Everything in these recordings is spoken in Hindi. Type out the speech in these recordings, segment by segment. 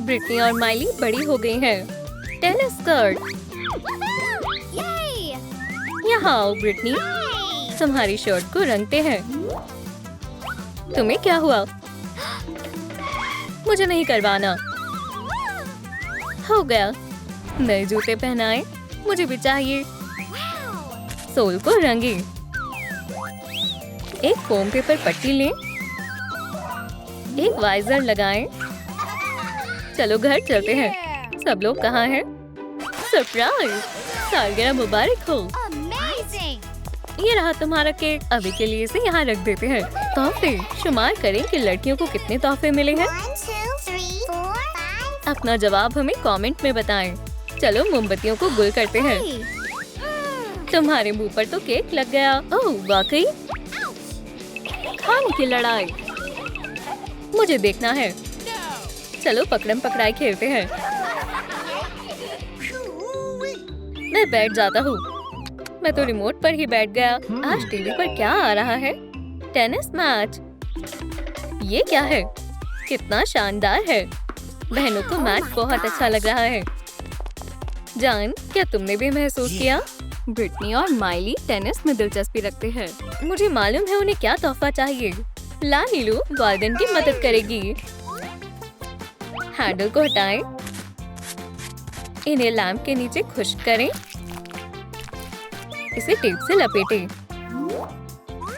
ब्रिटनी और माइली बड़ी हो गई हैं। Tennis skirt. यहाँ आओ ब्रिटनी, तुम्हारी शर्ट को रंगते हैं। तुम्हें क्या हुआ? मुझे नहीं करवाना। हो गया। नए जूते पहनाए, मुझे भी चाहिए। सोल को रंगे। एक फोम पेपर पट्टी लें, एक वाइजर लगाएं। चलो घर चलते हैं। सब लोग कहाँ हैं? सरप्राइज! सालगिरह मुबारक हो। ये रहा तुम्हारा केक। अभी के लिए इसे यहाँ रख देते हैं। तोहफे शुमार करें कि लड़कियों को कितने तोहफे मिले हैं। अपना जवाब हमें कमेंट में बताएं। चलो मोमबत्तियों को गुल करते हैं। तुम्हारे मुंह पर तो केक लग गया। ओह वाकई। खाने की लड़ाई मुझे देखना है। चलो पकड़म पकड़ाई खेलते हैं। मैं बैठ जाता हूँ। मैं तो रिमोट पर ही बैठ गया। आज टीवी पर क्या आ रहा है? Tennis match. ये क्या है? कितना शानदार है। बहनों को मैच बहुत अच्छा लग रहा है। जान, क्या तुमने भी महसूस किया? ब्रिटनी और माइली टेनिस में दिलचस्पी रखते हैं। मुझे मालूम है उन्हें क्या तोहफा चाहिए। ला नीलू वार्डन की मदद करेगी। हैंडल को हटाएं। इन्हें लैंप के नीचे खुश्क करें। इसे टेप से लपेटें।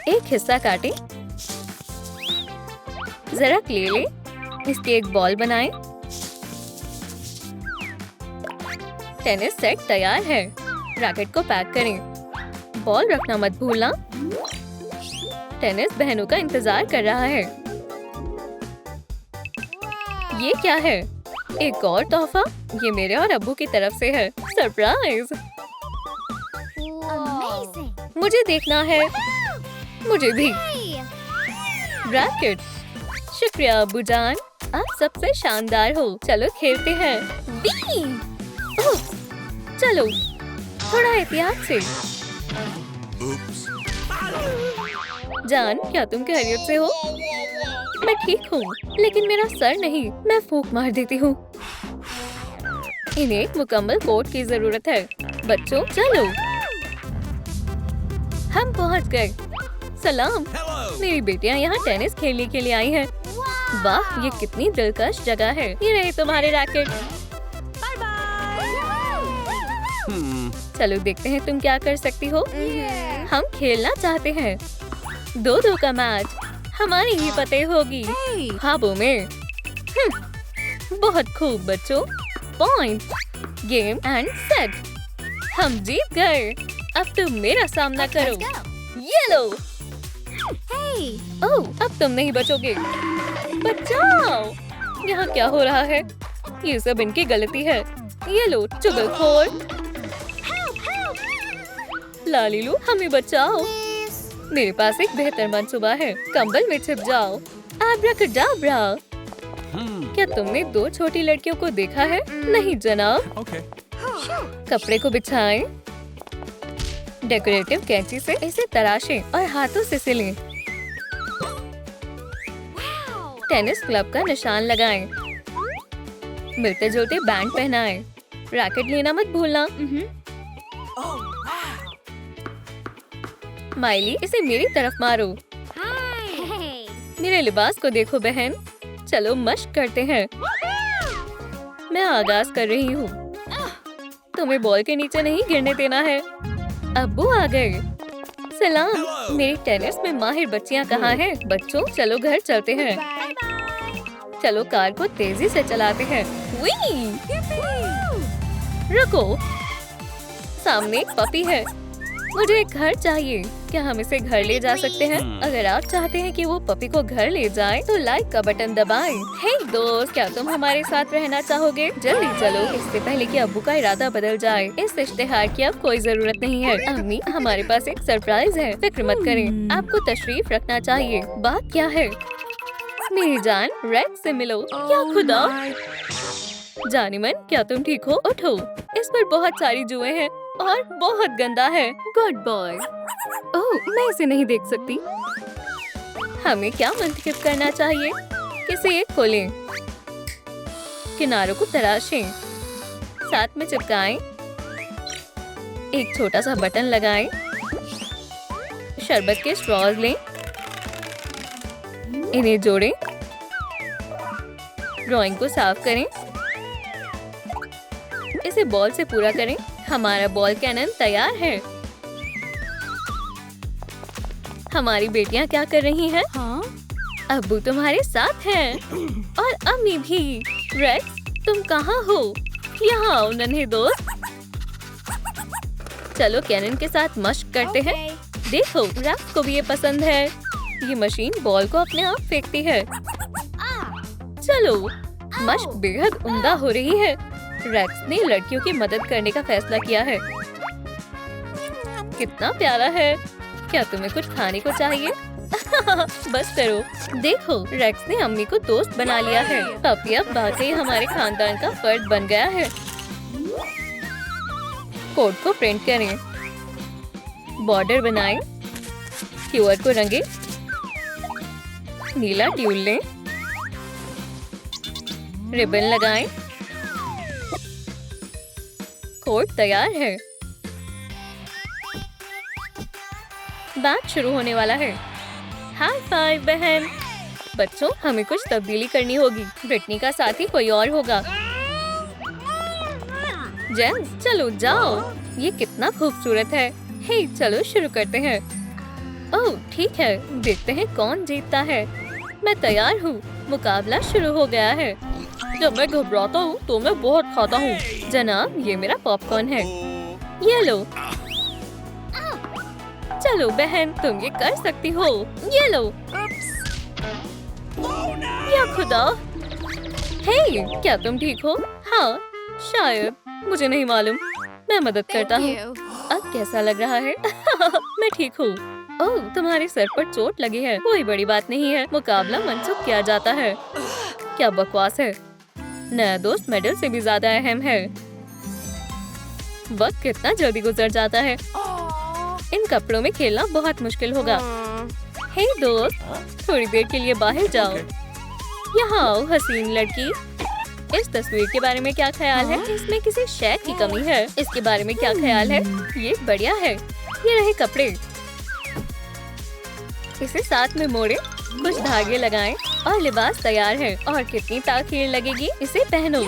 एक हिस्सा काटें। जरा क्ले लें। इसकी एक बॉल बनाएं। टेनिस सेट तैयार है। रैकेट को पैक करें। बॉल रखना मत भूलना। टेनिस बहनों का इंतजार कर रहा है। ये क्या है? एक और तोहफा। ये मेरे और अब्बू की तरफ से है। सरप्राइज! मुझे देखना है। मुझे भी। रैकेट। शुक्रिया अब्बू जान, आप सबसे शानदार हो। चलो खेलते हैं। ओह, चलो थोड़ा एहतियात से। जान, क्या तुम खैरियत से हो? मैं ठीक हूँ, लेकिन मेरा सर नहीं। मैं फूंक मार देती हूँ। इन्हें एक मुकम्मल कोट की जरूरत है। बच्चों चलो। हम पहुँच गए। सलाम। मेरी बेटियाँ यहाँ टेनिस खेलने के लिए आई हैं। वाह, ये कितनी दिलकश जगह है। ये रहे तुम्हारे रैकेट। चलो देखते हैं तुम क्या कर सकती हो। हम खेलना चाहते हैं। 2-2 का मैच। हमारी ही फतेह होगी। ख्वाबों में। बहुत खूब बच्चों। पॉइंट। Game and set. हम जीत गए। अब तुम मेरा सामना करो। ये लो। ओह, अब तुम नहीं बचोगे। बचाओ। यहाँ क्या हो रहा है? ये सब इनकी गलती है। ये लो चुगलखोर। लालीलू, हमें बचाओ। मेरे पास एक बेहतर मंसूबा है। कंबल में छिप जाओ। आब्राकडाब्रा। क्या तुमने 2 छोटी लड़कियों को देखा है? नहीं जनाब। कपड़े को बिछाएं। डेकोरेटिव कैंची से इसे तराशें और हाथों से सिलें। टेनिस क्लब का निशान लगाएं। मिलते जुलते बैंड पहनाएं। रैकेट लेना मत भूलना। माइली, इसे मेरी तरफ मारो। मेरे लिबास को देखो बहन। चलो मश्क करते हैं। मैं आगाज कर रही हूँ। तुम्हें बॉल के नीचे नहीं गिरने देना है। अब्बू आ गए। सलाम। मेरी टेनिस में माहिर बच्चियाँ कहाँ हैं? बच्चों चलो घर चलते हैं। चलो कार को तेजी से चलाते हैं। रुको, सामने एक पपी है। मुझे एक घर चाहिए। क्या हम इसे घर ले जा सकते हैं? अगर आप चाहते हैं कि वो पपी को घर ले जाए, तो लाइक का बटन दबाएं। हे दोस्त, क्या तुम हमारे साथ रहना चाहोगे? जल्दी चलो, इससे पहले कि अब्बू का इरादा बदल जाए। इस इश्तेहार की अब कोई जरूरत नहीं है। अम्मी, हमारे पास एक सरप्राइज है। फिक्र मत करें, आपको तशरीफ रखना चाहिए। बात क्या है? मेरी जान, रेक्स से मिलो। या खुदा। जानिमन, क्या तुम ठीक हो? उठो। इस पर बहुत सारी जुएं हैं और बहुत गंदा है। Good boy. ओह, मैं इसे नहीं देख सकती। हमें क्या मंतखब करना चाहिए? किसी एक को लें। किनारों को तराशें, साथ में चिपकाएं, एक छोटा सा बटन लगाएं, शरबत के स्ट्रॉज लें, इन्हें जोड़ें, ड्राइंग को साफ करें, इसे बॉल से पूरा करें। हमारा बॉल कैनन तैयार है। हमारी बेटियां क्या कर रही हैं? अब्बू तुम्हारे साथ हैं और अम्मी भी। रेक्स, तुम कहाँ हो? यहाँ आओ नन्हे दोस्त। चलो कैनन के साथ मशक करते हैं। देखो, रेक्स को भी ये पसंद है। ये मशीन बॉल को अपने आप फेंकती है। चलो, मशक बेहद उम्दा हो रही है। रेक्स ने लड़कियों की मदद करने का फैसला किया है। कितना प्यारा है। क्या तुम्हें कुछ खाने को चाहिए? बस करो। देखो, रेक्स ने अम्मी को दोस्त बना लिया है। पपी अब वाकई हमारे खानदान का फर्द बन गया है। कोड को प्रिंट करें, बॉर्डर बनाएं, QR को रंगें, नीला ट्यूल लें, रिबन लगाएं। कोड तैयार है। बैच शुरू होने वाला है। हाई फाइव बहन। बच्चों, हमें कुछ तब्दीली करनी होगी। ब्रिटनी का साथी कोई और होगा। जेम्स, चलो जाओ। ये कितना खूबसूरत है। हे, चलो शुरू करते हैं। ओह, ठीक है। देखते हैं कौन जीतता है। मैं तैयार हूँ। मुकाबला शुरू हो गया है। जब मैं घबराता हूँ तो मैं बहुत खाता हूँ। जनाब, ये मेरा पॉपकॉर्न है। ये लो। चलो बहन, तुम ये कर सकती हो। ये लो। या खुदा। हे, क्या तुम ठीक हो? हाँ, शायद, मुझे नहीं मालूम। मैं मदद करता हूँ। अब कैसा लग रहा है? मैं ठीक हूँ। ओह, तुम्हारे सर पर चोट लगी है। कोई बड़ी बात नहीं है। मुकाबला मनसूख किया जाता है। क्या बकवास है। नया दोस्त मेडल से भी ज्यादा अहम है। वक्त कितना जल्दी गुजर जाता है। इन कपड़ों में खेलना बहुत मुश्किल होगा। हे दोस्त, थोड़ी देर के लिए बाहर जाओ। यहाँ आओ हसीन लड़की। इस तस्वीर के बारे में क्या ख्याल है? इसमें किसी शय की कमी है। इसके बारे में क्या ख्याल है? ये बढ़िया है। ये रहे कपड़े। इसे साथ में मोड़े, कुछ धागे लगाएं और लिबास तैयार है। और कितनी ताखीर लगेगी। इसे पहनो।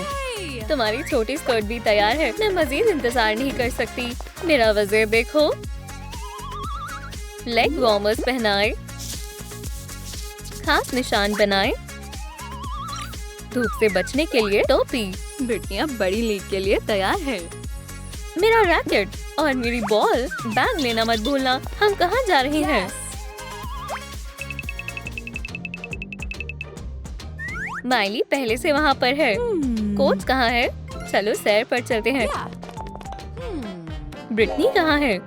तुम्हारी छोटी स्कर्ट भी तैयार है। मैं मजीद इंतजार नहीं कर सकती। मेरा वज़े देखो। लेग वार्मर्स पहनाएं, खास निशान बनाएं, धूप से बचने के लिए टोपी। ब्रिटनी अब बड़ी लीग के लिए तैयार है। मेरा रैकेट और मेरी बॉल। बैग लेना मत भूलना। हम कहाँ जा रहे हैं? माइली पहले से वहाँ पर है। कोच कहाँ है? चलो सैर पर चलते हैं। ब्रिटनी कहाँ है?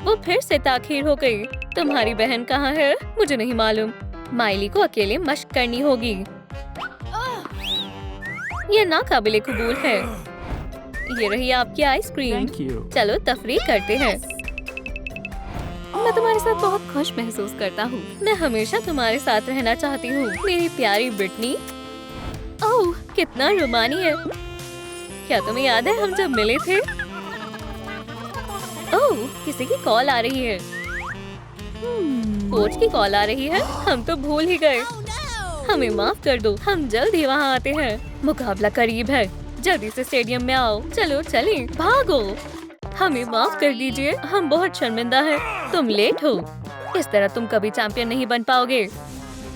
वो फिर से ताखीर हो गई। तुम्हारी बहन कहाँ है? मुझे नहीं मालूम। माइली को अकेले मशक करनी होगी। ये नाकाबिले कबूल है। ये रही आपकी आइसक्रीम। चलो तफरीह करते हैं। मैं तुम्हारे साथ बहुत खुश महसूस करता हूँ। मैं हमेशा तुम्हारे साथ रहना चाहती हूँ, मेरी प्यारी ब्रिटनी। ओह, कितना रोमानी है। क्या तुम्हें याद है हम जब मिले थे? ओह, किसी की कॉल आ रही है। कोच की कॉल आ रही है। हम तो भूल ही गए। हमें माफ कर दो। हम जल्द ही वहाँ आते हैं। मुकाबला करीब है। जल्दी से स्टेडियम में आओ। चलो चलें, भागो। हमें माफ कर दीजिए। हम बहुत शर्मिंदा हैं। तुम लेट हो। इस तरह तुम कभी चैंपियन नहीं बन पाओगे।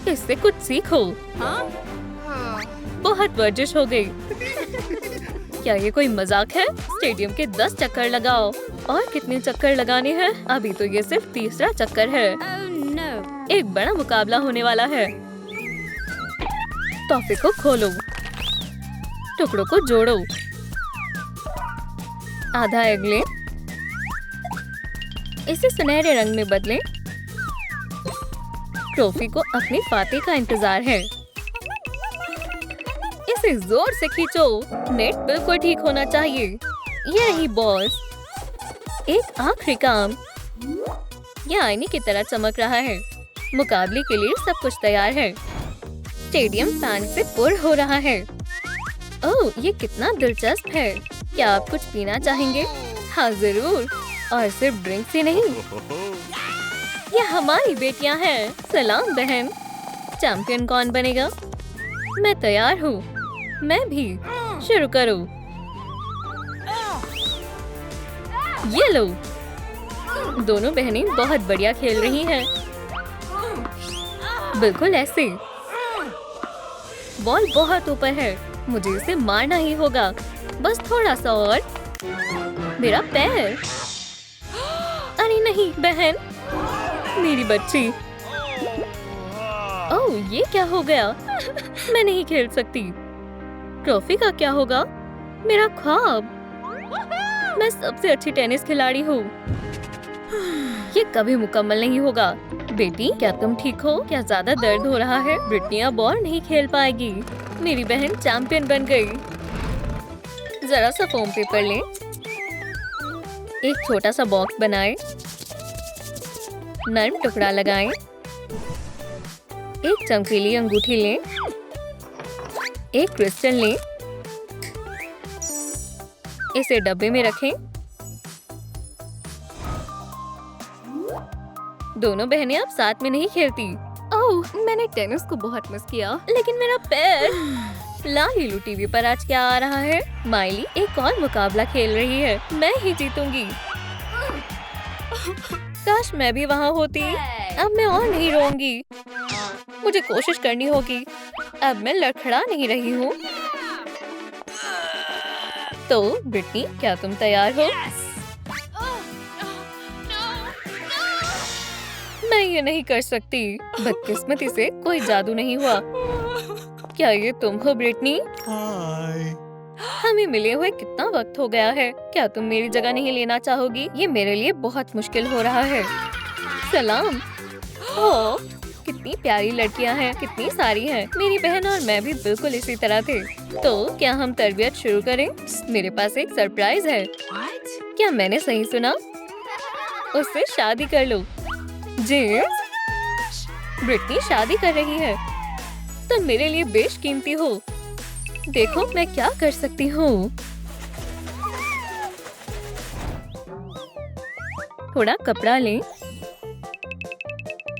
इससे कुछ सीखो। बहुत वर्जिश हो गई। क्या ये कोई मजाक है? स्टेडियम के 10 चक्कर लगाओ। और कितने चक्कर लगाने हैं? अभी तो ये सिर्फ तीसरा चक्कर है। एक बड़ा मुकाबला होने वाला है। तोहफे को खोलो, टुकड़ों को जोड़ो, आधा एग लें, इसे सुनहरे रंग में बदलें। ट्रॉफी को अपने फाते का इंतजार है। इसे जोर से खींचो। नेट बिल्कुल ठीक होना चाहिए। ये रही बॉल्स। एक आखिरी काम। यह आईने की तरह चमक रहा है। मुकाबले के लिए सब कुछ तैयार है। स्टेडियम फैन से पुर हो रहा है। ओह, ये कितना दिलचस्प है। क्या आप कुछ पीना चाहेंगे? हाँ जरूर, और सिर्फ ड्रिंक से नहीं। ये हमारी बेटियां हैं। सलाम बहन। चैंपियन कौन बनेगा? मैं तैयार हूँ। मैं भी। शुरू करो। ये लो। दोनों बहनें बहुत बढ़िया खेल रही हैं। बिल्कुल ऐसे। बॉल बहुत ऊपर है, मुझे इसे मारना ही होगा। बस थोड़ा सा और। मेरा पैर। अरे नहीं बहन, मेरी बच्ची। ओह, ये क्या हो गया? मैं नहीं खेल सकती। ट्रॉफी का क्या होगा? मेरा ख्वाब। मैं सबसे अच्छी टेनिस खिलाड़ी हूँ। ये कभी मुकम्मल नहीं होगा। बेटी, क्या तुम ठीक हो? क्या ज्यादा दर्द हो रहा है? ब्रिटनी अब और नहीं खेल पाएगी। मेरी बहन चैंपियन बन गई। जरा सा फोम पेपर लें। एक छोटा सा बॉक्स बनाएं। नर्म टुकड़ा लगाएं। एक चमकीली अंगूठी लें। एक क्रिस्टल लें। इसे डब्बे में रखें। दोनों बहनें अब साथ में नहीं खेलती। ओह, मैंने टेनिस को बहुत मिस किया। लेकिन मेरा पैर। लालीलू टीवी पर आज क्या आ रहा है? माइली एक और मुकाबला खेल रही है। मैं ही जीतूंगी। काश मैं भी वहाँ होती। अब मैं और नहीं रोऊंगी। मुझे कोशिश करनी होगी। अब मैं लड़खड़ा नहीं रही हूँ। तो ब्रिटनी, क्या तुम तैयार हो? मैं ये नहीं कर सकती। बदकिस्मती से कोई जादू नहीं हुआ। क्या ये तुम हो ब्रिटनी? हमें मिले हुए कितना वक्त हो गया है। क्या तुम मेरी जगह नहीं लेना चाहोगी? ये मेरे लिए बहुत मुश्किल हो रहा है। सलाम। ओह, कितनी प्यारी लड़कियां हैं, कितनी सारी हैं। मेरी बहन और मैं भी बिल्कुल इसी तरह थे। तो क्या हम तरबियत शुरू करें? मेरे पास एक सरप्राइज है। क्या मैंने सही सुना? उससे शादी कर लो। जेम्स, ब्रिटनी शादी कर रही है। तुम मेरे लिए बेशकीमती हो। देखो मैं क्या कर सकती हूँ। थोड़ा कपड़ा लें।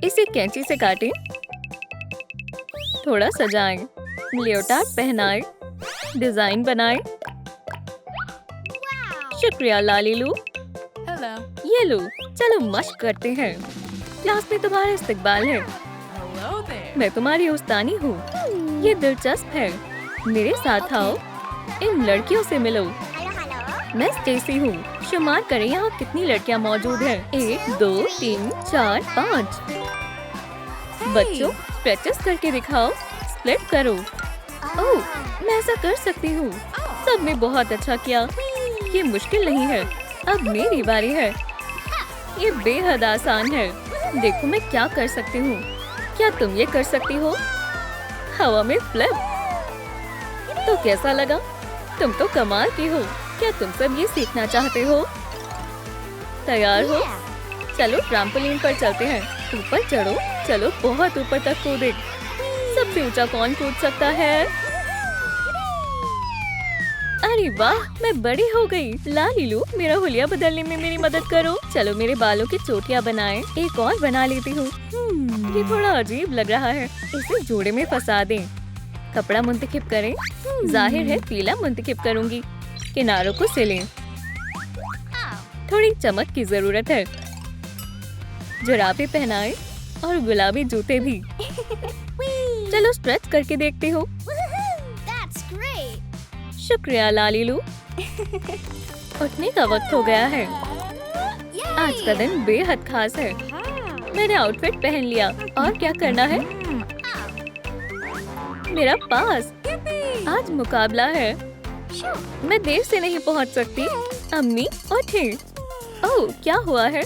इसे कैंची से काटें। थोड़ा सजाएं। लेओटार्ड पहनाएं। डिजाइन बनाएं। शुक्रिया लालीलू। ये लो, चलो मश्क करते हैं। क्लास में तुम्हारा इस्तकबाल है। मैं तुम्हारी उस्तानी हूँ। ये दिलचस्प है। मेरे साथ आओ। इन लड़कियों से मिलो। मैं स्टेसी हूँ। शुमार करें यहाँ कितनी लड़कियाँ मौजूद हैं। 1, 2, 3, 4, 5। बच्चों, प्रैक्टिस करके दिखाओ। स्प्लिट करो। ओह, मैं ऐसा कर सकती हूँ। सबने बहुत अच्छा किया। ये मुश्किल नहीं है। अब मेरी बारी है। ये बेहद आसान है। देखो मैं क्या कर सकती हूँ। क्या तुम ये कर सकती हो? हवा में फ्लिप। तो कैसा लगा? तुम तो कमाल की हो। क्या तुम सब ये सीखना चाहते हो? तैयार हो? चलो ट्रैम्पोलिन पर चलते हैं। ऊपर चढ़ो। चलो बहुत ऊपर तक कूदे। सबसे ऊंचा कौन कूद सकता है? अरे वाह, मैं बड़ी हो गई। लालीलू, मेरा हुलिया बदलने में मेरी मदद करो। चलो मेरे बालों की चोटियां बनाएं। एक और बना लेती हूँ। ये थोड़ा अजीब लग रहा है। इसे जोड़े में फंसा दें। कपड़ा मुंतखब करें। जाहिर है पीला मुंतखब करूंगी। किनारों को सिलें। थोड़ी चमक की जरूरत है। जुराबे पहनाएं और गुलाबी जूते भी। चलो स्ट्रेच करके देखती हूँ। शुक्रिया लालीलू। उठने का वक्त हो गया है। आज का दिन बेहद खास है। मैंने आउटफिट पहन लिया। और क्या करना है? मेरा पास। आज मुकाबला है। मैं देर से नहीं पहुंच सकती। अम्मी उठे। ओह, क्या हुआ है?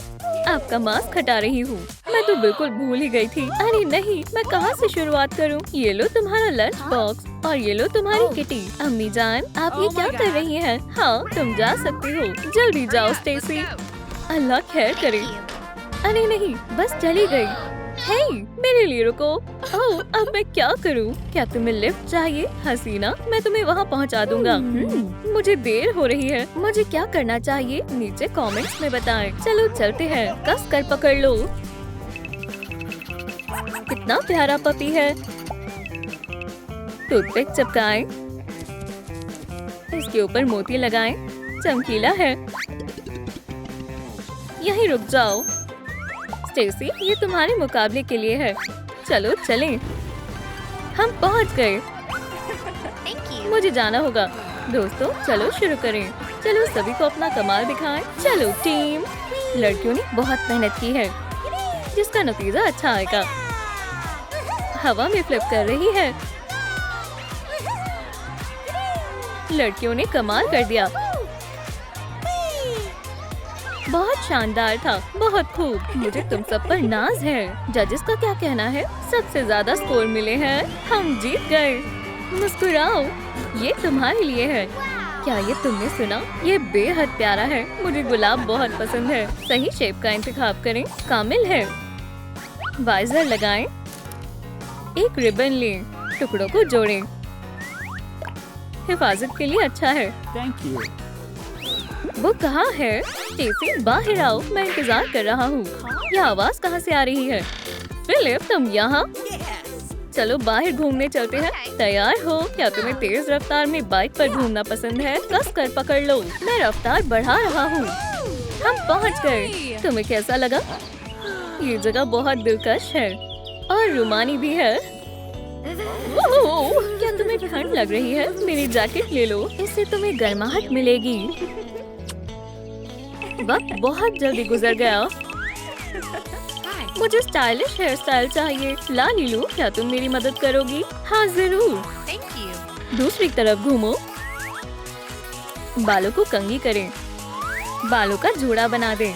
आपका मास्क हटा रही हूँ। मैं तो बिल्कुल भूल ही गई थी। अरे नहीं, मैं कहाँ से शुरुआत करूँ? ये लो तुम्हारा लंच बॉक्स और ये लो तुम्हारी किटी। अम्मी जान, आप ये क्या कर रही हैं? हाँ, तुम जा सकती हो। जल्दी जाओ स्टेसी। अल्लाह खैर करे। अरे नहीं, बस चली गई। हे, मेरे लिए रुको। ओह, अब मैं क्या करूं? क्या तुम्हें लिफ्ट चाहिए? हसीना, मैं तुम्हें वहां पहुंचा दूंगा। मुझे देर हो रही है। मुझे क्या करना चाहिए? नीचे कमेंट्स में बताएं। चलो चलते हैं। कस कर पकड़ लो। कितना प्यारा पपी है। टूथपिक चिपकाएं। इसके ऊपर मोती लगाएं। चमकीला है। यहीं रुक जाओ। स्टेसी, ये तुम्हारे मुकाबले के लिए है। चलो चलें। हम पहुंच गए। मुझे जाना होगा। दोस्तों, चलो शुरू करें। चलो सभी को अपना कमाल दिखाएं। चलो टीम। लड़कियों ने बहुत मेहनत की है, जिसका नतीजा अच्छा आएगा। हवा में फ्लिप कर रही है। लड़कियों ने कमाल कर दिया। बहुत शानदार था। बहुत खूब। मुझे तुम सब पर नाज है। जजेस का क्या कहना है? सबसे ज्यादा स्कोर मिले हैं। हम जीत गए। मुस्कुराओ, ये तुम्हारे लिए है। क्या ये तुमने सुना? ये बेहद प्यारा है। मुझे गुलाब बहुत पसंद है। सही शेप का इंतखाब करें। कामिल है। वाइजर लगाएं। एक रिबन लें। टुकड़ों को जोड़ें। हिफाजत के लिए अच्छा है। Thank you. वो कहाँ है? स्टेसी, बाहर आओ। मैं इंतजार कर रहा हूँ। यह आवाज कहाँ से आ रही है? फिलिप, तुम यहाँ? चलो बाहर घूमने चलते हैं। तैयार हो? क्या तुम्हें तेज रफ्तार में बाइक पर घूमना पसंद है? कस कर पकड़ लो। मैं रफ्तार बढ़ा रहा हूँ। हम पहुँच गए। तुम्हें कैसा लगा? ये जगह बहुत दिलकश है और रुमानी भी है। ओह, क्या तुम्हें ठंड लग रही है? मेरी जैकेट ले लो। इससे तुम्हें गर्माहट मिलेगी। वक्त बहुत जल्दी गुजर गया। मुझे स्टाइलिश हेयर स्टाइल चाहिए। ला लीलू, क्या तुम मेरी मदद करोगी? हाँ जरूर। दूसरी तरफ घूमो। बालों को कंघी करें। बालों का जूड़ा बना दें।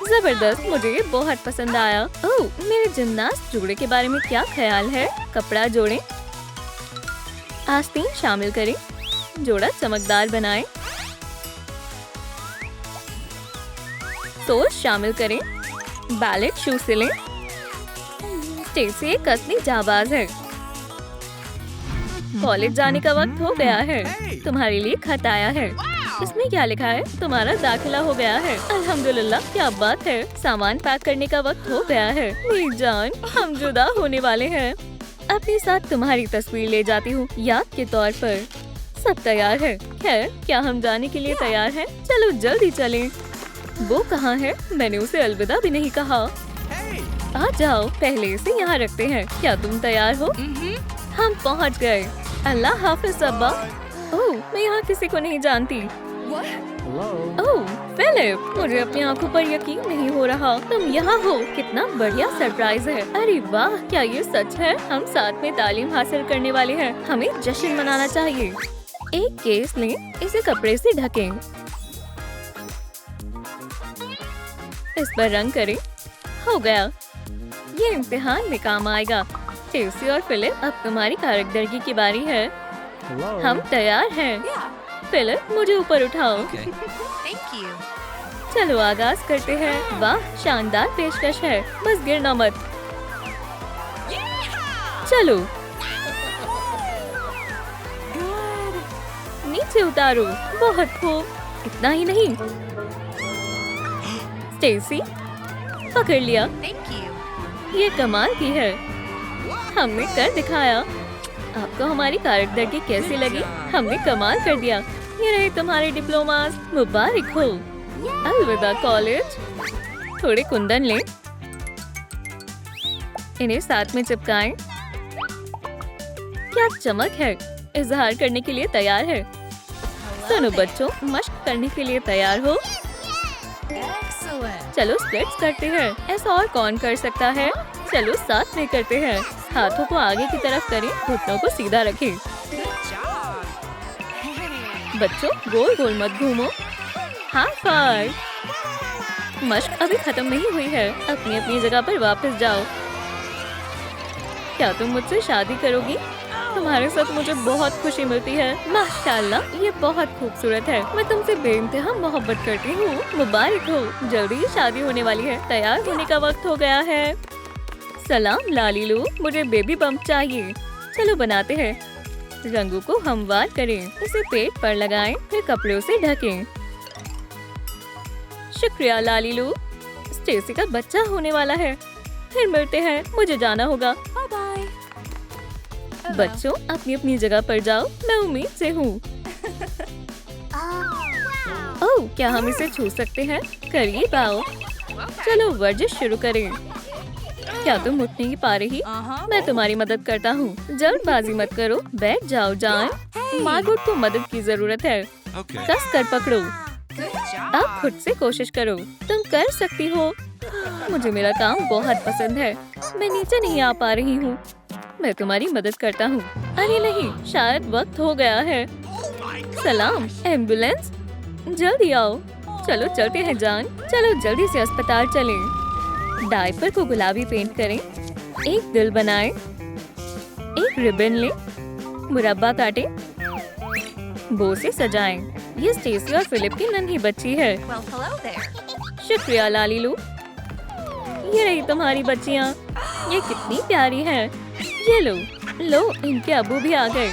जबरदस्त, मुझे ये बहुत पसंद आया। ओह, मेरे जिम्नास्ट जूड़े के बारे में क्या ख्याल है? कपड़ा जोड़ें। आस्तीन शामिल करें। जोड़ा चमकदार बनाएं। सोल शामिल करें। बैलेट शू सिलें। स्टेसी एक असली जाबाज है। कॉलेज जाने का वक्त हो गया है। तुम्हारे लिए खत आया है। इसमें क्या लिखा है? तुम्हारा दाखिला हो गया है। अल्हम्दुलिल्लाह, क्या बात है। सामान पैक करने का वक्त हो गया है। मेरी जान, हम जुदा होने वाले हैं। अपने साथ तुम्हारी तस्वीर ले जाती हूँ, याद के तौर पर। सब तैयार है? खैर, क्या हम जाने के लिए तैयार हैं? चलो जल्दी चलें। वो कहाँ है? मैंने उसे अलविदा भी नहीं कहा। आ जाओ, पहले इसे यहाँ रखते हैं। क्या तुम तैयार हो? हम पहुँच गए। अल्लाह हाफिज अब्बा। ओह, मैं यहाँ किसी को नहीं जानती। ओह, फिलिप, मुझे अपनी आंखों पर यकीन नहीं हो रहा। तुम यहाँ हो। कितना बढ़िया सरप्राइज है। अरे वाह, क्या ये सच है? हम साथ में तालीम हासिल करने वाले हैं। हमें जश्न मनाना चाहिए। एक केस लें। इसे कपड़े से ढकें। इस पर रंग करें। हो गया। ये इम्तिहान में काम आएगा। स्टेसी और फिलिप, अब तुम्हारी कारकर्दगी की बारी है। हम तैयार हैं। फिलिप, मुझे ऊपर उठाओ। चलो आगाज करते हैं। वाह, शानदार पेशकश है। बस गिरना मत। चलो नीचे उतारो। बहुत खूब। इतना ही नहीं। स्टेसी, पकड़ लिया। ये कमाल की है। हमने कर दिखाया। आपको हमारी कारकर्दगी कैसी लगी? हमने कमाल कर दिया। ये रहे तुम्हारे डिप्लोमास। मुबारक हो। अलविदा कॉलेज। थोड़े कुंदन लें। इन्हें साथ में चिपकाएं। क्या चमक है। इजहार करने के लिए तैयार है। सुनो बच्चों, मश्क करने के लिए तैयार हो? चलो स्प्लिट्स करते हैं। ऐसा और कौन कर सकता है? चलो साथ में करते हैं। हाथों को आगे की तरफ करें। घुटनों को सीधा रखें। बच्चों, गोल गोल मत घूमो। High five. मश्क अभी खत्म नहीं हुई है। अपनी अपनी जगह पर वापस जाओ। क्या तुम मुझसे शादी करोगी? तुम्हारे साथ मुझे बहुत खुशी मिलती है। माशाल्लाह, ये बहुत खूबसूरत है। मैं तुमसे बेइंतहा मोहब्बत करती हूँ। मुबारक हो। जल्दी ही शादी होने वाली है। तैयार होने का वक्त हो गया है। सलाम लालीलू, मुझे बेबी बम्प चाहिए। चलो बनाते हैं। रंगों को हमवार करें, इसे पेट पर लगाएं, फिर कपड़ों से ढकें। शुक्रिया लालीलू, स्टेसी का बच्चा होने वाला है। फिर मिलते हैं, मुझे जाना होगा। बाय। बच्चों अपनी अपनी जगह पर जाओ, मैं उम्मीद से हूँ। ओह, क्या हम इसे छू सकते हैं? करीब आओ। चलो वर्जिश शुरू करें। क्या तुम उठ नहीं पा रही? मैं तुम्हारी मदद करता हूँ। जल्दबाजी मत करो, बैठ जाओ जान। मार्गोट को मदद की जरूरत है। कस कर पकड़ो। अब खुद से कोशिश करो, तुम कर सकती हो। मुझे मेरा काम बहुत पसंद है। मैं नीचे नहीं आ पा रही हूँ। मैं तुम्हारी मदद करता हूँ। अरे नहीं, शायद वक्त हो गया है। सलाम, एम्बुलेंस, जल्दी आओ। चलो चलते हैं जान। चलो जल्दी से अस्पताल चलें। डायपर को गुलाबी पेंट करें, एक दिल बनाएं, एक रिबन लें, मुरब्बा काटें, बो से सजाएं। ये स्टेसी और फिलिप की नन्ही बच्ची है। शुक्रिया लालीलू। ये रही तुम्हारी बच्चियाँ। ये कितनी प्यारी है। ये लो, इनके अब्बू भी आ गए।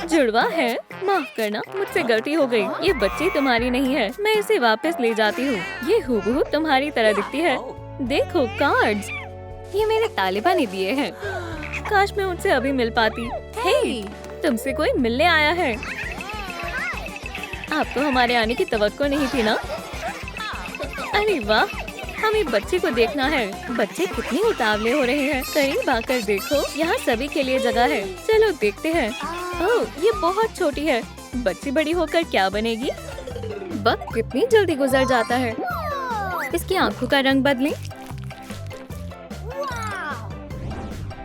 जुड़वा है, माफ करना, मुझसे गलती हो गई। ये बच्ची तुम्हारी नहीं है, मैं इसे वापस ले जाती हूँ। ये हूबहू तुम्हारी तरह दिखती है। देखो कार्ड्स, ये मेरे तालिबा ने दिए हैं। काश मैं उनसे अभी मिल पाती। हे, तुमसे कोई मिलने आया है। आपको हमारे आने की तवक्को नहीं थी ना? अरे वाह, हमें बच्चे को देखना है। बच्चे कितने उतावले हो रहे हैं। करीब आकर देखो, यहाँ सभी के लिए जगह है। चलो देखते हैं। ओह, ये बहुत छोटी है। बच्ची बड़ी होकर क्या बनेगी? वक्त कितनी जल्दी गुजर जाता है। इसकी आंखों का रंग बदलें,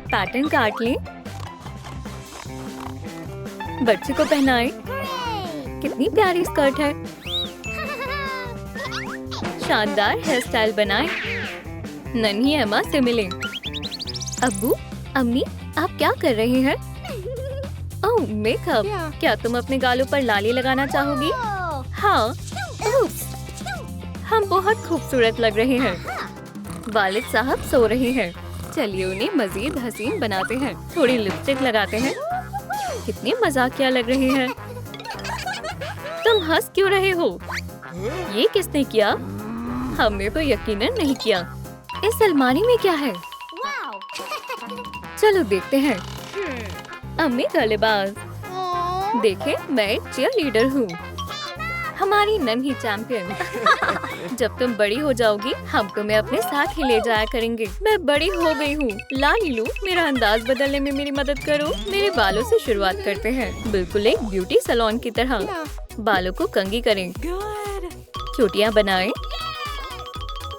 पैटर्न काट लें, बच्चे को पहनाएं। कितनी प्यारी स्कर्ट है। शानदार हेयर स्टाइल बनाएं। नन्ही एमा से मिलें। अब्बू, अम्मी, आप क्या कर रही हैं? ओह, मेकअप। क्या तुम अपने गालों पर लाली लगाना चाहोगी? हाँ। हम बहुत खूबसूरत लग रहे हैं। वालिद साहब सो रहे हैं। चलिए उन्हें मजीद हसीन बनाते हैं। थोड़ी लिपस्टिक लगाते हैं। कितने मजाकिया लग रहे हैं। तुम हंस क्यों रहे हो? ये किसने किया? हमने तो यकीनन नहीं किया। इस अलमारी में क्या है? चलो देखते हैं। अम्मी का लिबास। देखें, मैं एक चीयर लीडर हूँ। हमारी नन्ही चैंपियन। जब तुम बड़ी हो जाओगी, हम तुम्हें अपने साथ ही ले जाया करेंगे। मैं बड़ी हो गई हूँ। लालीलू, मेरा अंदाज बदलने में मेरी मदद करो। मेरे बालों से शुरुआत करते हैं, बिल्कुल एक ब्यूटी सैलून की तरह। बालों को कंघी करें, चोटियाँ बनाएं।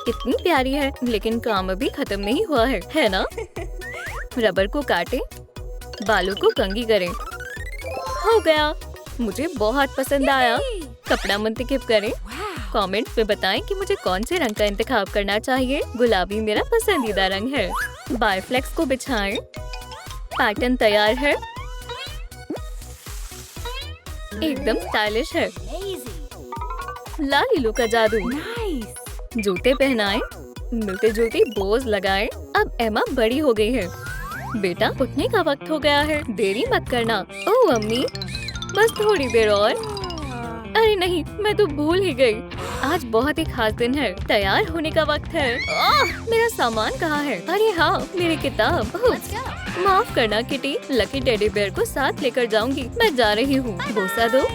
कितनी प्यारी है, लेकिन काम अभी खत्म नहीं हुआ है ना? रबर को काटें, बालों को कंघी करें। हो गया। मुझे बहुत पसंद आया। कपड़ा मुंतखब करें। कमेंट में बताएं कि मुझे कौन से रंग का इंतखाब करना चाहिए। गुलाबी मेरा पसंदीदा रंग है। बायफ्लेक्स को बिछाएं। पैटर्न तैयार है। एकदम स्टाइलिश है। लालीलू का जादू। जूते पहनाएं, मिलते जुलते बोज लगाएं। अब एमा बड़ी हो गई है। बेटा, उठने का वक्त हो गया है, देरी मत करना। ओह अम्मी, बस थोड़ी देर और। अरे नहीं, मैं तो भूल ही गई। आज बहुत ही खास दिन है। तैयार होने का वक्त है। मेरा सामान कहाँ है? अरे हाँ, मेरी किताब। माफ करना किटी, लकी टेडी बेयर को साथ लेकर जाऊंगी। मैं जा रही हूँ। बोसा दो।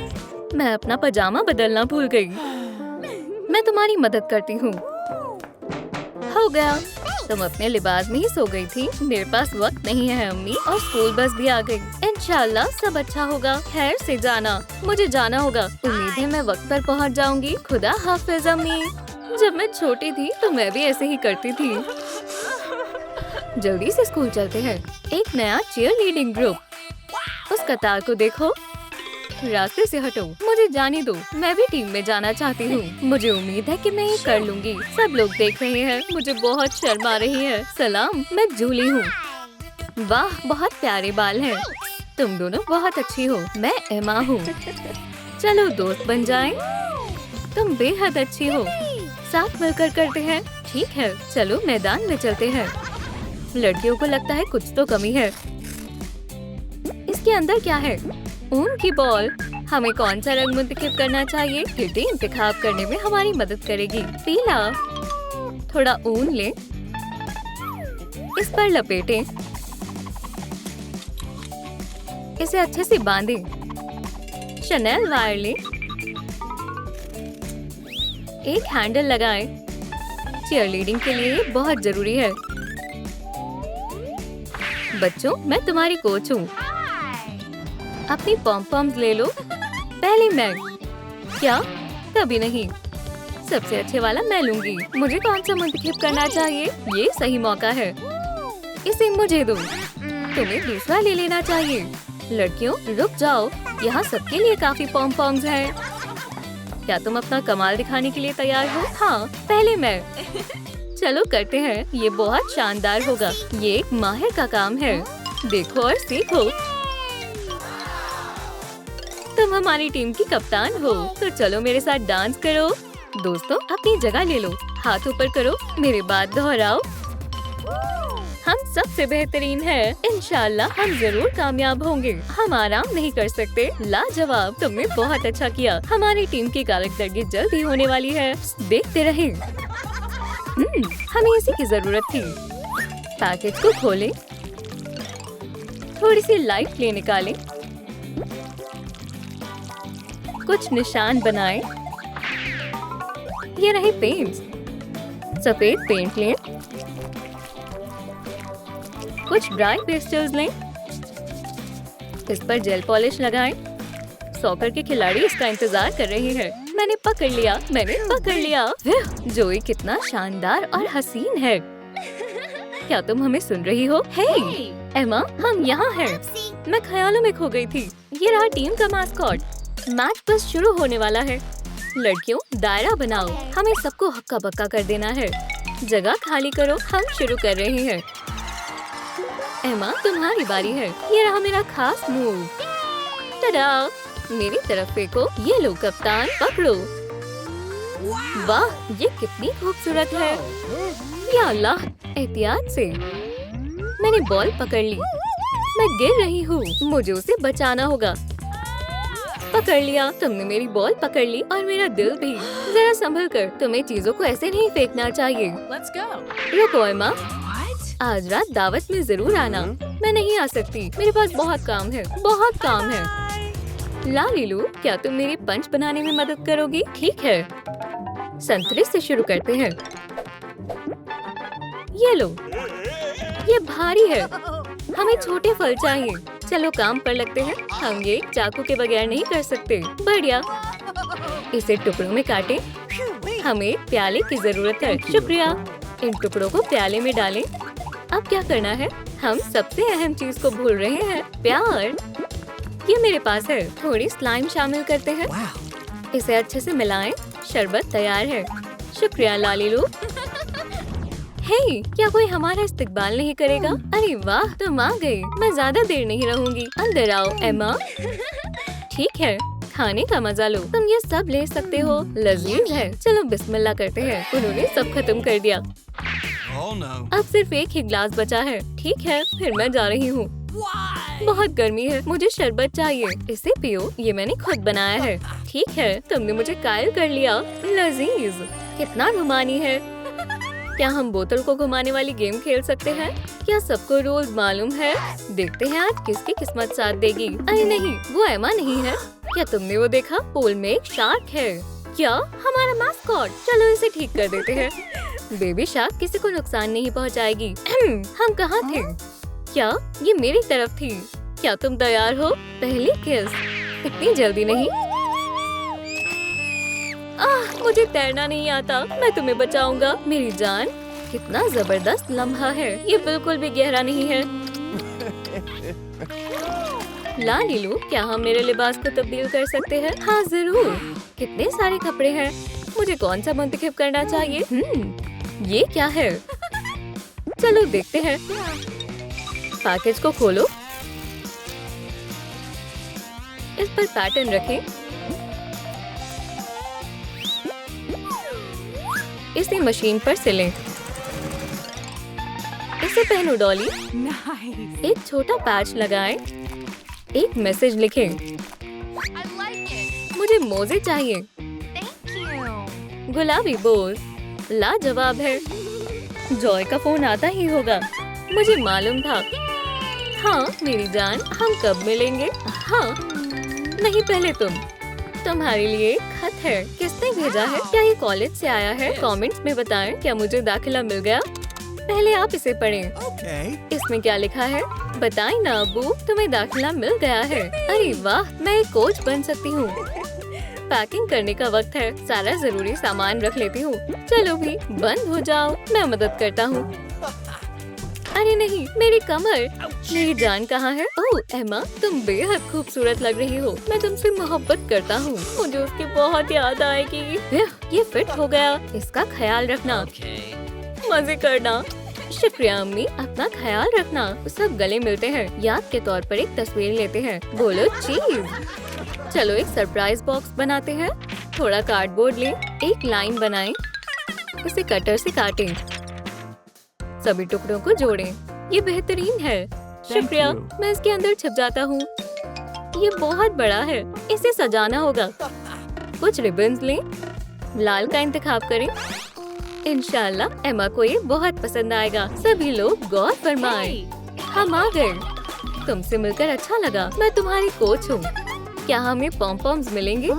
मैं अपना पजामा बदलना भूल गई। मैं तुम्हारी मदद करती हूँ। हो गया। तुम अपने लिबास में ही सो गई थी। मेरे पास वक्त नहीं है अम्मी, और स्कूल बस भी आ गई। इंशाल्लाह सब अच्छा होगा। खैर से जाना, मुझे जाना होगा। उम्मीद है मैं वक्त पर पहुँच जाऊंगी। खुदा हाफिज अम्मी। जब मैं छोटी थी तो मैं भी ऐसे ही करती थी। जल्दी से स्कूल चलते हैं। एक नया चीयर लीडिंग ग्रुप। उस कतार को देखो। रास्ते से हटो, मुझे जाने दो। मैं भी टीम में जाना चाहती हूँ। मुझे उम्मीद है कि मैं ये कर लूंगी। सब लोग देख रहे हैं, मुझे बहुत शर्म आ रही है। सलाम, मैं जूली हूँ। वाह, बहुत प्यारे बाल हैं। तुम दोनों बहुत अच्छी हो। मैं एमा हूँ। चलो दोस्त बन जाएं। तुम बेहद अच्छी हो। साथ मिलकर करते हैं। ठीक है, चलो मैदान में चलते हैं। लड़कियों को लगता है कुछ तो कमी है। इसके अंदर क्या है? ऊन की बॉल। हमें कौन सा रंग मुंतखब करना चाहिए? किटी इंतखाब करने में हमारी मदद करेगी। पीला। थोड़ा ऊन ले, इस पर लपेटें, इसे अच्छे से बांधें। शनेल वायर ले, एक हैंडल लगाएं। चीयरलीडिंग के लिए ये बहुत जरूरी है। बच्चों, मैं तुम्हारी कोच हूँ। अपनी पॉम-पॉम्स ले लो। पहले मैं। क्या? कभी नहीं। सबसे अच्छे वाला मैं लूंगी। मुझे कौन सा मुंतखब करना चाहिए? ये सही मौका है। इसे मुझे दो। तुम्हें दूसरा ले लेना चाहिए। लड़कियों, रुक जाओ। यहाँ सबके लिए काफी पॉम-पॉम्स हैं। क्या तुम अपना कमाल दिखाने के लिए तैयार हो? हाँ, पहले मैं। चलो करते हैं। ये बहुत शानदार होगा। ये एक माहिर का काम है। देखो और सीखो। तुम हमारी टीम की कप्तान हो, तो चलो मेरे साथ डांस करो। दोस्तों, अपनी जगह ले लो। हाथ ऊपर करो, मेरे बाद दोहराओ। हम सबसे बेहतरीन हैं। इंशाल्लाह हम जरूर कामयाब होंगे। हम आराम नहीं कर सकते। लाजवाब, तुमने बहुत अच्छा किया। हमारी टीम की कारकर्दगी जल्द ही होने वाली है। देखते रहें। हमें इसी की जरूरत थी। पैकेज को खोलें, थोड़ी सी लाइट ले निकालें, कुछ निशान बनाएं। ये रहे पेंट्स। सफेद पेंट लें, कुछ ड्राई पेस्टल्स लें, इस पर जेल पॉलिश लगाएं। सॉकर के खिलाड़ी इसका इंतजार कर रहे हैं। मैंने पकड़ लिया, मैंने पकड़ लिया। जोई कितना शानदार और हसीन है। क्या तुम हमें सुन रही हो? हे, एमा, हम यहाँ हैं। मैं ख्यालों में खो गई थी। ये रहा टीम का मास्कॉट। मैच बस शुरू होने वाला है। लड़कियों, दायरा बनाओ। हमें सबको हक्का बक्का कर देना है। जगह खाली करो, हम शुरू कर रहे हैं। एमा, तुम्हारी बारी है। ये रहा मेरा खास मूव। टडा! मेरी तरफ फेंको। ये लो कप्तान, पकड़ो। वाह, ये कितनी खूबसूरत है। या अल्लाह, एहतियात से। मैंने बॉल पकड़ ली। मैं गिर रही हूँ। मुझे उसे बचाना होगा। पकड़ लिया। तुमने मेरी बॉल पकड़ ली और मेरा दिल भी। जरा संभल कर। तुम्हें चीजों को ऐसे नहीं फेंकना चाहिए। रुको एमा, आज रात दावत में जरूर आना। मैं नहीं आ सकती, मेरे पास बहुत काम है, बहुत काम है। लालीलू, क्या तुम मेरी पंच बनाने में मदद करोगी? ठीक है, संतरे से शुरू करते हैं। ये लो, ये भारी है। हमें छोटे फल चाहिए। चलो काम पर लगते हैं। हम ये चाकू के बगैर नहीं कर सकते। बढ़िया। इसे टुकड़ों में काटें। हमें प्याले की जरूरत है। शुक्रिया। इन टुकड़ों को प्याले में डालें। अब क्या करना है? हम सबसे अहम चीज को भूल रहे हैं, प्यार। ये मेरे पास है। थोड़ी स्लाइम शामिल करते हैं। इसे अच्छे से मिलाएं। शरबत तैयार है। शुक्रिया लालीलू। हे, क्या कोई हमारा इस्तकबाल नहीं करेगा? अरे वाह, तुम आ गई। मैं ज्यादा देर नहीं रहूंगी। अंदर आओ एमा। ठीक है, खाने का मजा लो। तुम ये सब ले सकते हो। लजीज है। चलो बिस्मिल्लाह करते हैं। उन्होंने सब खत्म कर दिया। अब सिर्फ एक ही ग्लास बचा है। ठीक है, फिर मैं जा रही हूँ। बहुत गर्मी है, मुझे शरबत चाहिए। इसे पियो, ये मैंने खुद बनाया है। ठीक है, तुमने मुझे कायल कर लिया। लजीज, कितना रुमानी है। क्या हम बोतल को घुमाने वाली गेम खेल सकते हैं? क्या सबको रूल्स मालूम है? देखते हैं आज किसकी किस्मत साथ देगी। अरे नहीं, वो एमा नहीं है। क्या तुमने वो देखा? पूल में एक शार्क है। क्या? हमारा मास्कॉट। चलो इसे ठीक कर देते हैं। बेबी शार्क किसी को नुकसान नहीं पहुंचाएगी। हम कहाँ थे? क्या ये मेरी तरफ थी? क्या तुम तैयार हो? पहली किस। इतनी जल्दी नहीं। मुझे तैरना नहीं आता। मैं तुम्हें बचाऊंगा मेरी जान। कितना जबरदस्त लम्हा है। ये बिल्कुल भी गहरा नहीं है। लालीलू, क्या हम मेरे लिबास को तब्दील कर सकते हैं? हाँ जरूर। कितने सारे कपड़े हैं। मुझे कौन सा मुंतखब करना चाहिए? ये क्या है? चलो देखते हैं। पैकेज को खोलो। इस पर पैटर्न रखें। इसे मशीन पर सिलें। इस इसे पहनो डॉली। Nice. एक छोटा पैच लगाएं। एक मैसेज लिखें। I like it. मुझे मोजे चाहिए। Thank you. गुलाबी बोल लाजवाब है। जॉय का फोन आता ही होगा, मुझे मालूम था। हाँ मेरी जान, हम कब मिलेंगे? हाँ नहीं, पहले तुम्हारे लिए एक खत है। किसने भेजा है? क्या ये कॉलेज से आया है? कमेंट्स में बताएं क्या मुझे दाखिला मिल गया। पहले आप इसे पढ़ें। इसमें क्या लिखा है? बताएं ना अब्बू, तुम्हें दाखिला मिल गया है। अरे वाह, मैं एक कोच बन सकती हूँ। पैकिंग करने का वक्त है, सारा जरूरी सामान रख लेती हूँ। चलो भी बंद हो जाओ, मैं मदद करता हूँ। अरे नहीं, मेरी कमर। मेरी जान कहाँ है? ओह एमा, तुम बेहद खूबसूरत लग रही हो। मैं तुमसे मोहब्बत करता हूँ। मुझे उसकी बहुत याद आएगी। ये फिट हो गया, इसका ख्याल रखना। मजे करना। शुक्रिया अम्मी, अपना ख्याल रखना। सब गले मिलते हैं, याद के तौर पर एक तस्वीर लेते हैं। बोलो चीज। चलो एक सरप्राइज बॉक्स बनाते हैं। थोड़ा कार्डबोर्ड लें, एक लाइन बनाएं, इसे कटर से काटें, सभी टुकड़ों को जोड़ें। ये बेहतरीन है। शुक्रिया, मैं इसके अंदर छिप जाता हूँ। ये बहुत बड़ा है, इसे सजाना होगा। कुछ रिबन्स लें, लाल का इंतखाब करें। इंशाल्लाह एमा को ये बहुत पसंद आएगा। सभी लोग गौर फरमाएं। हम आ गए। तुमसे मिलकर अच्छा लगा। मैं तुम्हारी कोच हूँ। क्या हमें पॉम-पॉम्स मिलेंगे?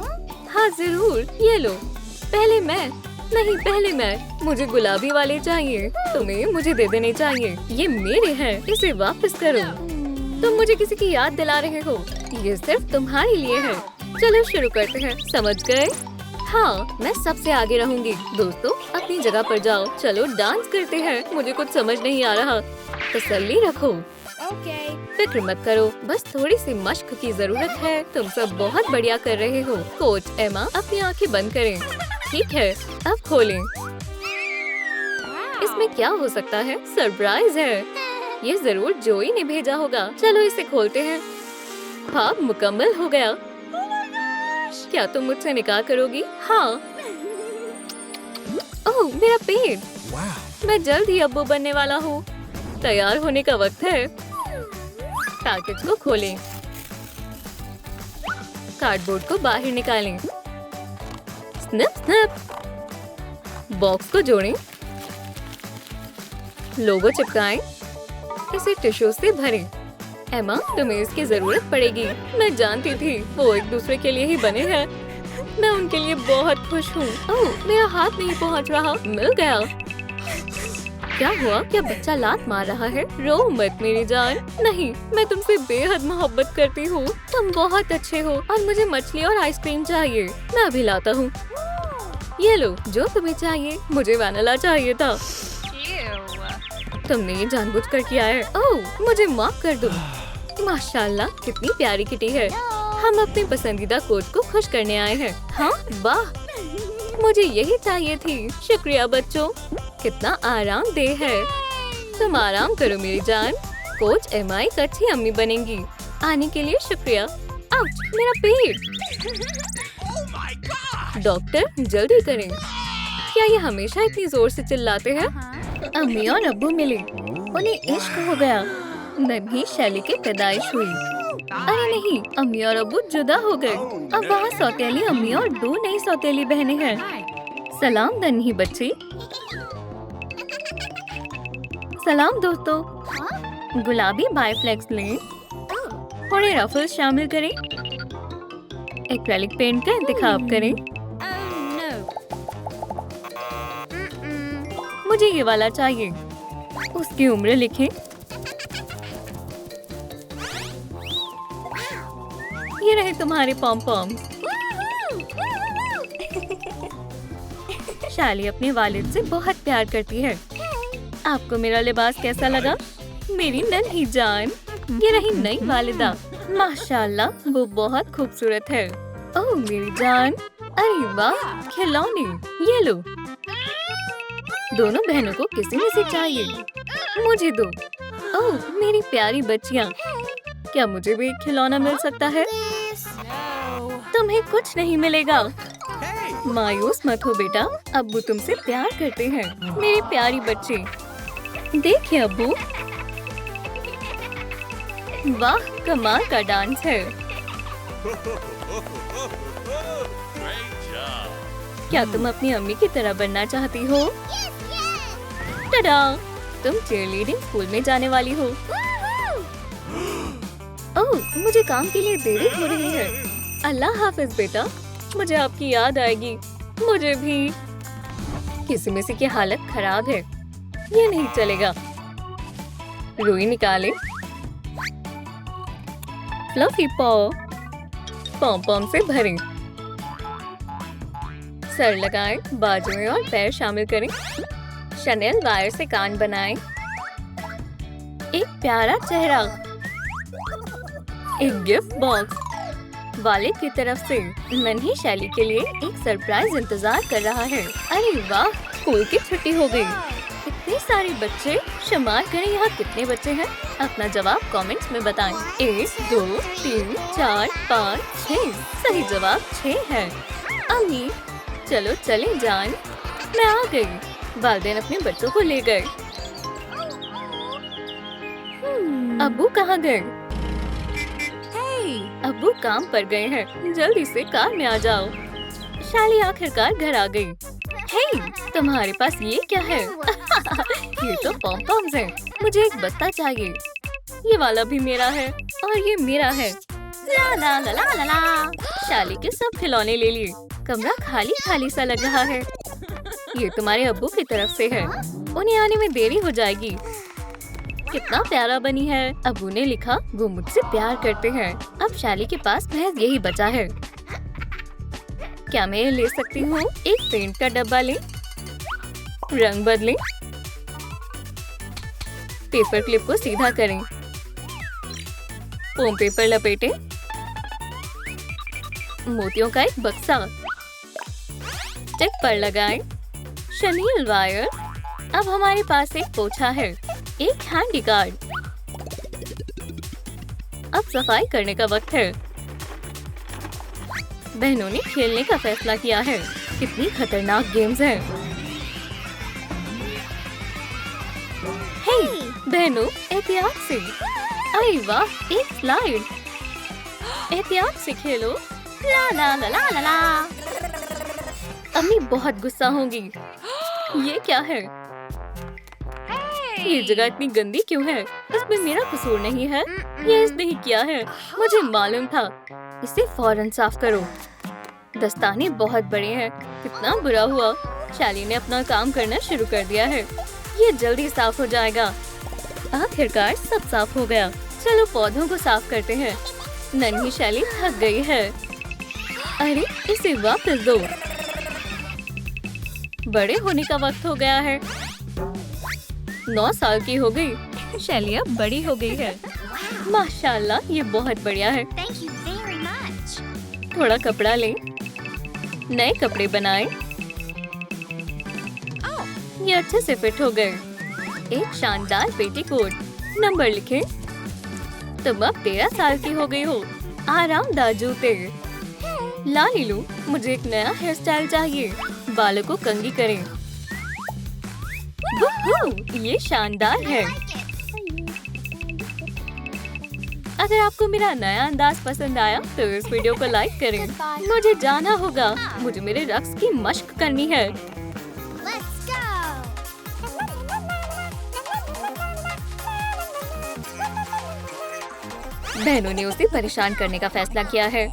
हाँ जरूर, ये लो। पहले मैं। नहीं, पहले मैं। मुझे गुलाबी वाले चाहिए। तुम्हें मुझे दे देने चाहिए। ये मेरे हैं, इसे वापस करो। तुम मुझे किसी की याद दिला रहे हो। ये सिर्फ तुम्हारे लिए है। चलो शुरू करते हैं। समझ गए? हाँ, मैं सबसे आगे रहूंगी। दोस्तों अपनी जगह पर जाओ। चलो डांस करते हैं। मुझे कुछ समझ नहीं आ रहा। तसल्ली रखो। फिक्र मत करो, बस थोड़ी सी मश्क की जरूरत है। तुम सब बहुत बढ़िया कर रहे हो। कोच एमा, अपनी आंखें बंद करें। ठीक है, अब खोलें। इसमें क्या हो सकता है? सरप्राइज है। ये जरूर जोई ने भेजा होगा। चलो इसे खोलते हैं। ख्वाब मुकम्मल हो गया। क्या तुम मुझसे निकाह करोगी? हाँ। ओह मेरा पेट। मैं जल्द ही अब्बू बनने वाला हूँ। तैयार होने का वक्त है। पैकेज को खोलें, कार्डबोर्ड को बाहर निकालें, स्निप स्निप, बॉक्स को जोड़ें, लोगो चिपकाएं, इसे टिश्यू से भरें। एमा, तुम्हें इसकी जरूरत पड़ेगी। मैं जानती थी वो एक दूसरे के लिए ही बने हैं। मैं उनके लिए बहुत खुश हूँ। ओह मेरा हाथ नहीं पहुँच रहा। मिल गया। क्या हुआ? क्या बच्चा लात मार रहा है? रो मत मेरी जान। नहीं, मैं तुमसे बेहद मोहब्बत करती हूँ। तुम बहुत अच्छे हो और मुझे मछली और आइसक्रीम चाहिए। मैं अभी लाता हूँ। ये लो, जो तुम्हें चाहिए। मुझे वैनिला चाहिए था। तुमने ये जानबूझकर किया है। ओह मुझे माफ कर दो। माशाल्लाह, कितनी प्यारी किटी है। हम अपने पसंदीदा कोच को खुश करने आए हैं। हाँ वाह, मुझे यही चाहिए थी। शुक्रिया बच्चों, कितना आरामदेह है। तुम आराम करो मेरी जान। कोच एमा एक अच्छी अम्मी बनेंगी। आने के लिए शुक्रिया। आउच, मेरा पेट। डॉक्टर जल्दी करें। क्या ये हमेशा इतनी जोर से चिल्लाते हैं? अम्मी और अब्बू मिले, उन्हें इश्क हो गया। नन्ही शैली की पैदाइश हुई। अरे नहीं, अम्मी और अब्बू जुदा हो गए। अब वहाँ सौतेली अम्मी और 2 नई सौतेली बहनें हैं। सलाम नन्ही बच्ची। सलाम दोस्तों। गुलाबी बायफ्लेक्स लें, थोड़े रफल्स शामिल करें, एक्रेलिक पेंट का इंतखाब करें। मुझे ये वाला चाहिए। उसकी उम्र लिखें। ये रहे तुम्हारे पॉम-पॉम। शाली अपने वालिद से बहुत प्यार करती है। आपको मेरा लिबास कैसा लगा? मेरी नन्ही जान। ये रही नई वालिदा। माशाल्लाह, वो बहुत खूबसूरत है। ओह मेरी जान। अरे वाह, खिलौने। ये लो। दोनों बहनों को किसी में से चाहिए। मुझे दो। ओह मेरी प्यारी बच्चियाँ, क्या मुझे भी एक खिलौना मिल सकता है? तुम्हें कुछ नहीं मिलेगा। मायूस मत हो बेटा, अब्बू तुमसे प्यार करते हैं। मेरी प्यारी बच्ची। देखिए अब्बू, वाह, कमाल का डांस है। क्या तुम अपनी अम्मी की तरह बनना चाहती हो? टडा! तुम चीयरलीडिंग स्कूल में जाने वाली हो। ओह, मुझे काम के लिए देरी हो रही है। अल्लाह हाफिज बेटा, मुझे आपकी याद आएगी। मुझे भी। किसी में से की हालत खराब है, ये नहीं चलेगा। रुई निकाले। फ्लफी पॉम पॉम से भरें। सर लगाएं, बाजुएं और पैर शामिल करें। शनेल वायर से कान बनाएं। एक प्यारा चेहरा। एक गिफ्ट बॉक्स। वालिद की तरफ से नन्ही शैली के लिए एक सरप्राइज इंतजार कर रहा है। अरे वाह, स्कूल की छुट्टी हो गई। इतने सारे बच्चे। शुमार करें यहाँ कितने बच्चे हैं। अपना जवाब कमेंट्स में बताएं। 1 2 3 4 5 6। सही जवाब 6 है। अम्मी, चलो चले जान। मैं आ गई। वालिदैन अपने बच्चों को ले गए। अब्बू कहाँ गए? अब्बू काम पर गए हैं। जल्दी से कार में आ जाओ। शाली आखिरकार घर आ गई। हे, तुम्हारे पास ये क्या है? ये तो पॉम पॉम्स हैं। मुझे एक बत्ता चाहिए। ये वाला भी मेरा है और ये मेरा है। ला ला ला ला ला ला। शाली के सब खिलौने ले लिए। कमरा खाली खाली सा लग रहा है। ये तुम्हारे अब्बू की तरफ से है। उन्हें आने में देरी हो जाएगी। कितना प्यारा बनी है। अब्बू ने लिखा, वो मुझसे प्यार करते हैं। अब शाली के पास महज यही बचा है। क्या मैं ले सकती हूँ? एक पेंट का डब्बा लें। रंग बदलें। पेपर क्लिप को सीधा करें। फोम पेपर लपेटें। मोतियों का एक बक्सा। स्टिक पर लगाएं। Chenille wire. अब हमारे पास एक पोछा है। एक हैंडी कार्ड। अब सफाई करने का वक्त है। बहनों ने खेलने का फैसला किया है। कितनी खतरनाक गेम्स हैं। हे बहनों, एहतियात से। अरे वाह, एक स्लाइड। एहतियात से खेलो। ला ला ला ला ला ला। अम्मी बहुत गुस्सा होंगी। ये क्या है? ये जगह इतनी गंदी क्यों है? इसमें मेरा कसूर नहीं है। ये इसने ही किया है। मुझे मालूम था। इसे फौरन साफ करो। दस्ताने बहुत बड़े हैं। कितना बुरा हुआ। शाली ने अपना काम करना शुरू कर दिया है। ये जल्दी साफ हो जाएगा। आखिरकार सब साफ हो गया। चलो पौधों को साफ करते हैं। नन्ही शाली थक गई है। अरे, इसे वापस दो। बड़े होने का वक्त हो गया है। 9 साल की हो गई। शैली अब बड़ी हो गई है। माशाल्लाह, ये बहुत बढ़िया है। Thank you very much. थोड़ा कपड़ा लें। नए कपड़े बनाएं। ये अच्छे से फिट हो गए। एक शानदार पेटीकोट। नंबर लिखें। तुम अब 13 साल की हो गई हो। आरामदार जूते। लालीलू, मुझे एक नया हेयर स्टाइल चाहिए। बालों को कंघी करें। ये शानदार है। अगर आपको मेरा नया अंदाज पसंद आया तो इस वीडियो को लाइक करें। मुझे जाना होगा। मुझे मेरे रक्स की मश्क करनी है। Let's go. बहनों ने उसे परेशान करने का फैसला किया है।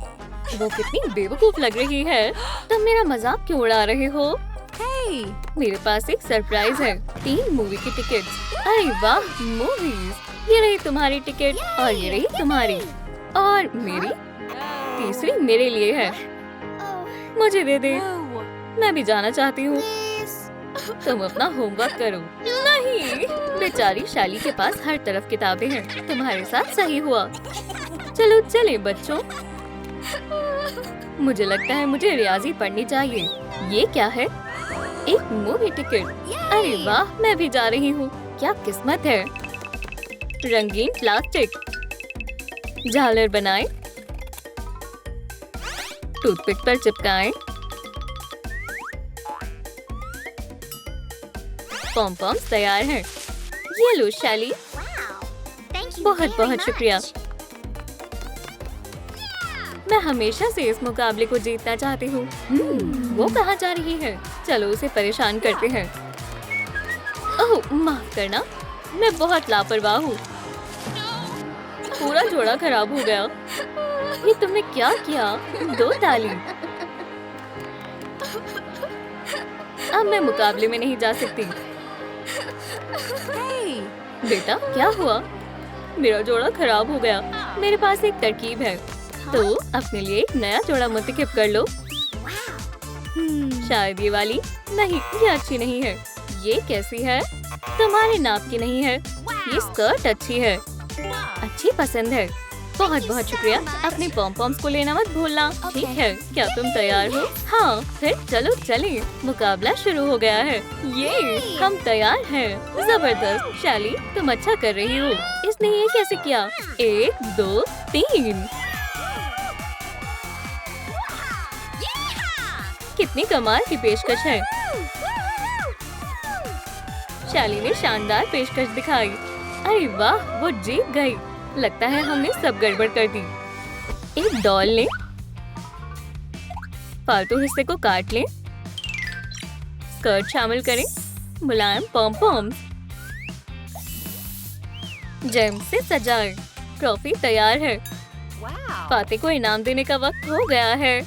वो कितनी बेवकूफ लग रही है। तुम मेरा मजाक क्यों उड़ा रहे हो? मेरे पास एक सरप्राइज है। 3 मूवी की टिकट्स। अरे वाह, मूवीज। ये रही तुम्हारी टिकट और ये रही तुम्हारी और मेरी। तीसरी मेरे लिए है। मुझे दे दे। मैं भी जाना चाहती हूँ। तुम अपना होमवर्क करो। नहीं, बेचारी शाली के पास हर तरफ किताबें हैं। तुम्हारे साथ सही हुआ। चलो चले बच्चों। मुझे लगता है मुझे रियाजी पढ़नी चाहिए। ये क्या है? एक मूवी टिकट। अरे वाह, मैं भी जा रही हूँ। क्या किस्मत है। रंगीन प्लास्टिक। झालर बनाएं। टूथपिक पर चिपकाएं। पॉम पॉम्स तैयार हैं। ये लो शाली। Wow. Thank you बहुत very बहुत शुक्रिया। much. मैं हमेशा से इस मुकाबले को जीतना चाहती हूँ। वो कहाँ जा रही है? चलो उसे परेशान करते हैं। ओह माफ करना, मैं बहुत लापरवाह हूँ। पूरा जोड़ा खराब हो गया। ये तुमने क्या किया? 2 ताली। अब मैं मुकाबले में नहीं जा सकती। बेटा क्या हुआ? मेरा जोड़ा खराब हो गया। मेरे पास एक तरकीब है, तो अपने लिए एक नया जोड़ा मुंतखब कर लो। शायद ये वाली। नहीं, ये अच्छी नहीं है। ये कैसी है? तुम्हारे नाप की नहीं है। ये स्कर्ट अच्छी है। अच्छी पसंद है। बहुत बहुत शुक्रिया। अपने पॉम-पॉम्स को लेना मत भूलना। ठीक है, क्या तुम तैयार हो? हाँ, फिर चलो चलें। मुकाबला शुरू हो गया है। ये हम तैयार हैं। जबरदस्त। शैली, तुम अच्छा कर रही हो। इसने ये कैसे किया? 1 2 3। कितनी कमाल की पेशकश है। शैली ने शानदार पेशकश दिखाई। अरे वाह, वो जीत गई। लगता है हमने सब गड़बड़ कर दी। एक डॉल लें, फालतू हिस्से को काट लें, स्कर्ट शामिल करें, मुलायम पॉम-पॉम्स, जेम से सजाएं। ट्रॉफी तैयार है। फाते को इनाम देने का वक्त हो गया है।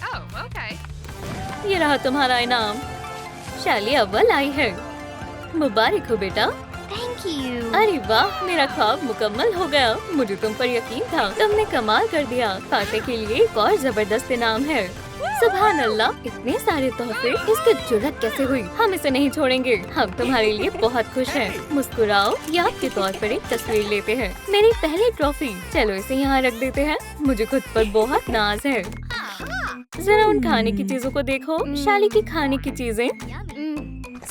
ये रहा तुम्हारा इनाम। शैली अव्वल आई है। मुबारक हो बेटा। Thank you. अरे वाह, मेरा ख्वाब मुकम्मल हो गया। मुझे तुम पर यकीन था। तुमने कमाल कर दिया। फाते के लिए एक और जबरदस्त इनाम है। सुभान अल्लाह, इतने सारे तोहफे। इसकी जुर्रत कैसे हुई? हम इसे नहीं छोड़ेंगे। हम तुम्हारे लिए बहुत खुश हैं। मुस्कुराओ, याद के तौर पर एक तस्वीर लेते हैं। मेरी पहली ट्रॉफी। चलो इसे यहाँ रख देते हैं। मुझे खुद पर बहुत नाज है। जरा उन खाने की चीजों को देखो। शाली की खाने की चीजें।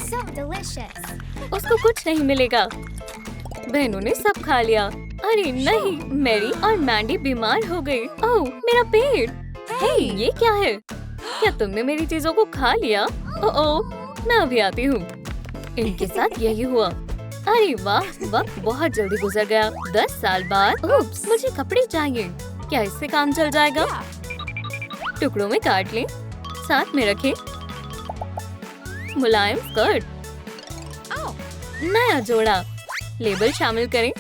So delicious. उसको कुछ नहीं मिलेगा। बहनों ने सब खा लिया। अरे नहीं, मैरी और मैंडी बीमार हो गई। ओह, मेरा पेट। हे, ये क्या है? क्या तुमने मेरी चीजों को खा लिया? ओह, मैं अभी आती हूँ। इनके साथ यही हुआ। अरे वाह, वक्त बहुत जल्दी गुजर गया। 10 साल बाद। उप्स, मुझे कपड़े चाहिए। क्या इससे काम चल जाएगा? टुकड़ों में काट लें, साथ में रखें। मुलायम स्कर्ट, नया जोड़ा, लेबल शामिल करें।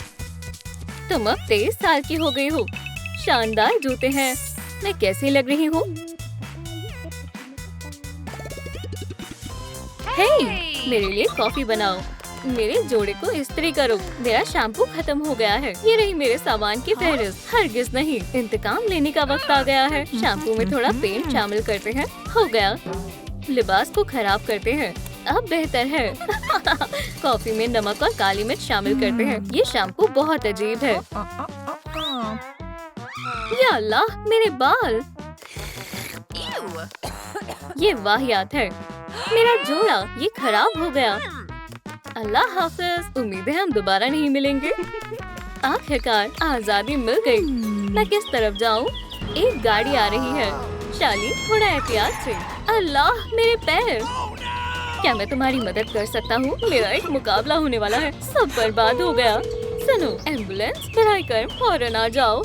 तुम अब 23 साल की हो गई हो। शानदार जूते हैं। मैं कैसी लग रही हूँ? हे, मेरे लिए कॉफी बनाओ। मेरे जोड़े को इस्त्री करो। मेरा शैम्पू खत्म हो गया है। ये रही मेरे सामान की फहरिस्त। हरगिज नहीं, इंतकाम लेने का वक्त आ गया है। शैम्पू में थोड़ा पेंट शामिल करते हैं। हो गया। लिबास को खराब करते हैं। अब बेहतर है। कॉफी में नमक और काली मिर्च शामिल करते हैं। ये शैम्पू बहुत अजीब है। या अल्लाह, मेरे बाल। ये वाहियात है। मेरा जोड़ा, ये खराब हो गया। अल्लाह हाफिज। उम्मीद है हम दोबारा नहीं मिलेंगे। आखिरकार आजादी मिल गई। मैं किस तरफ जाऊँ? एक गाड़ी आ रही है। शाली, थोड़ा एहतियात से। अल्लाह, मेरे पैर। क्या मैं तुम्हारी मदद कर सकता हूँ? मेरा एक मुकाबला होने वाला है। सब बर्बाद हो गया। सुनो, एम्बुलेंस, बढ़ाई कर फौरन आ जाओ।